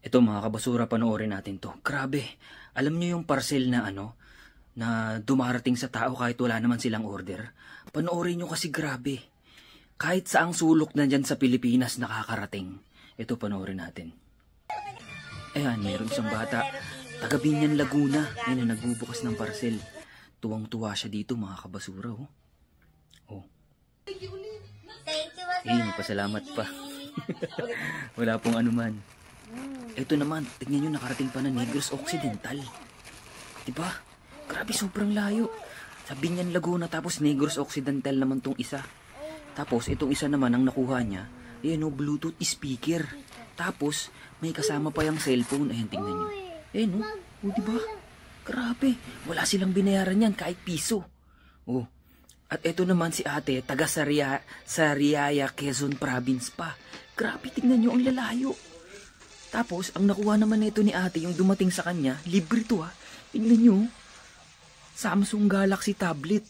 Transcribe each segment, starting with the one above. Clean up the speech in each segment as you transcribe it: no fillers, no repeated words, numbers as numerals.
Ito mga kabasura, panoorin natin to. Grabe, alam nyo yung parcel na na dumarating sa tao kahit wala naman silang order. Panoorin nyo kasi grabe. Kahit saang sulok na dyan sa Pilipinas nakakarating. Ito panoorin natin. Ayan, meron isang bata. Taga Binyan, Laguna. Ayun na, nagbubukas ng parcel. Tuwang-tuwa siya dito mga kabasura. Oh. Ayun, pasalamat pa. Wala pong anuman. Ito naman, tignan nyo, nakarating pa na Negros Occidental. Diba? Grabe, sobrang layo. Sa Binyan, Laguna, tapos Negros Occidental naman tong isa. Tapos, itong isa naman, ang nakuha niya, ayan o, Bluetooth speaker. Tapos, may kasama pa yung cellphone. Ayan, tingnan nyo. Ayan o, diba? Grabe, wala silang binayaran yan, kahit piso. Oh. At ito naman si ate, taga Sariaya, Quezon Province pa. Grabe, tingnan nyo, ang lalayo. Tapos, ang nakuha naman nito ni ate, yung dumating sa kanya, libre to ha. Tingnan nyo, Samsung Galaxy tablet.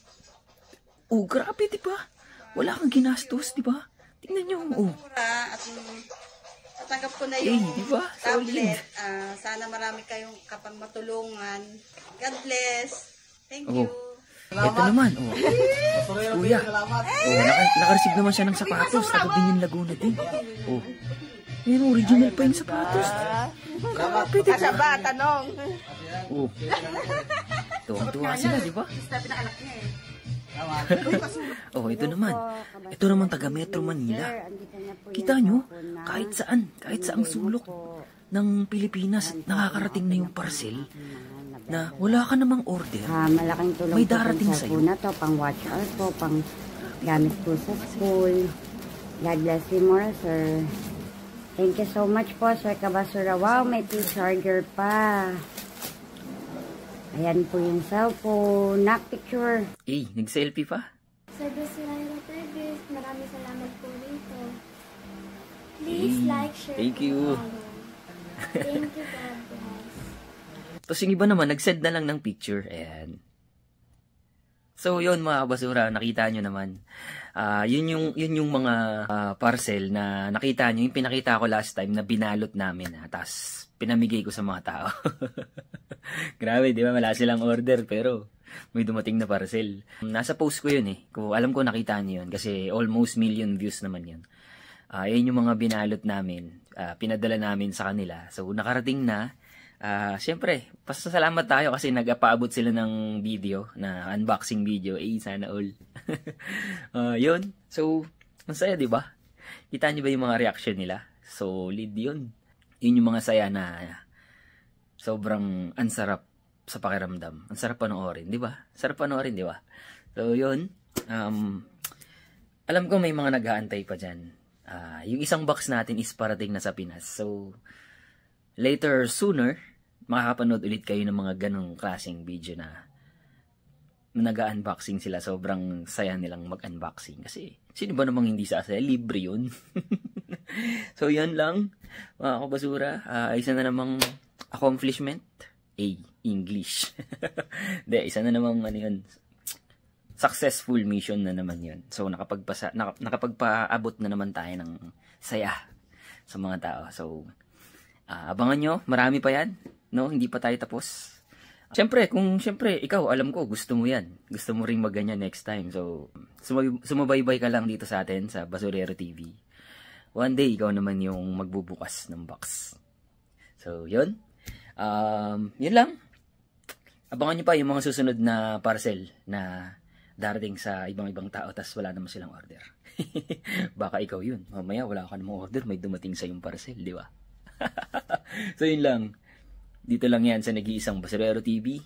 Oh, grabe, diba? Wala kang ginastos, diba? Tingnan nyo, oh. At natanggap ko na yung diba? tablet. Sana marami kayong kapang matulungan. God bless. Thank you. Ito naman, oh. Kuya. Oh, naka-receive naman siya ng sapatos. Taga Binyan, Laguna din. Oh. Yan, original pa yung sapatos. Grabe, diba? Kasaba, tanong. Oh. Tuwang-tuwa sila, diba? Oh, ito naman. Ito naman taga Metro Manila. Kita nyo, kahit saang sulok ng Pilipinas, nakakarating na yung parcel na wala ka namang order. Malaking tulong may darating sa iyo. Na to, pang watch out po, pang gamit po sa school. God bless you more, sir. Thank you so much po, Sir Kabasura. Wow, may charger pa. Ayan po yung cellphone. Knock picture. Nag-selfie pa? Sir Basura Teves, maraming salamat po dito. Please like, share, thank you. Thank you, God bless. Tapos yung iba naman, nag-send na lang ng picture. Ayan. So, yun mga kabasura, nakita nyo naman. Yun yung mga parcel na nakita nyo, yung pinakita ko last time na binalot namin. Tapos, pinamigay ko sa mga tao. Grabe, di ba? Wala silang order, pero may dumating na parcel. Nasa post ko yun Kung alam ko nakita nyo yun, kasi almost 1 million views naman yun. Yun yung mga binalot namin. Pinadala namin sa kanila. So, nakarating na. Siyempre, pasasalamat tayo kasi nag-apaabot sila ng video, na unboxing video. Sana all. Yun. So, masaya, di ba? Kita nyo ba yung mga reaction nila? Solid yun. Yun yung mga saya na sobrang ansarap sa pakiramdam. Ang sarap panoorin, di ba? Sarap panoorin, di ba? So, yun. Alam ko may mga nag-aantay pa dyan. Yung isang box natin is parating na sa Pinas. So, later, sooner, makakapanood ulit kayo ng mga ganong klaseng video na nag-unboxing sila. Sobrang saya nilang mag-unboxing. Kasi, sino ba namang hindi sasaya? Libre yun. So, yan lang. Mga kabasura, isa na namang accomplishment. English. Isa na namang yun, successful mission na naman yun. So, nakapagpaabot na naman tayo ng saya sa mga tao. So, abangan nyo, marami pa yan. No, hindi pa tayo tapos. Siyempre, ikaw, alam ko, gusto mo yan. Gusto mo ring magganyan next time. So, sumabaybay ka lang dito sa atin, sa Basurero TV. One day, ikaw naman yung magbubukas ng box. So, yun. Yun lang. Abangan nyo pa yung mga susunod na parcel na darating sa ibang tao, tas wala naman silang order. Baka ikaw yun. Mamaya, wala ka namang order, may dumating sa yung parcel, di ba? So, yun lang. Dito lang yan sa nag-iisang Basurero TV.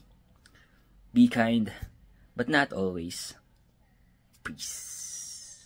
Be kind, but not always. Peace.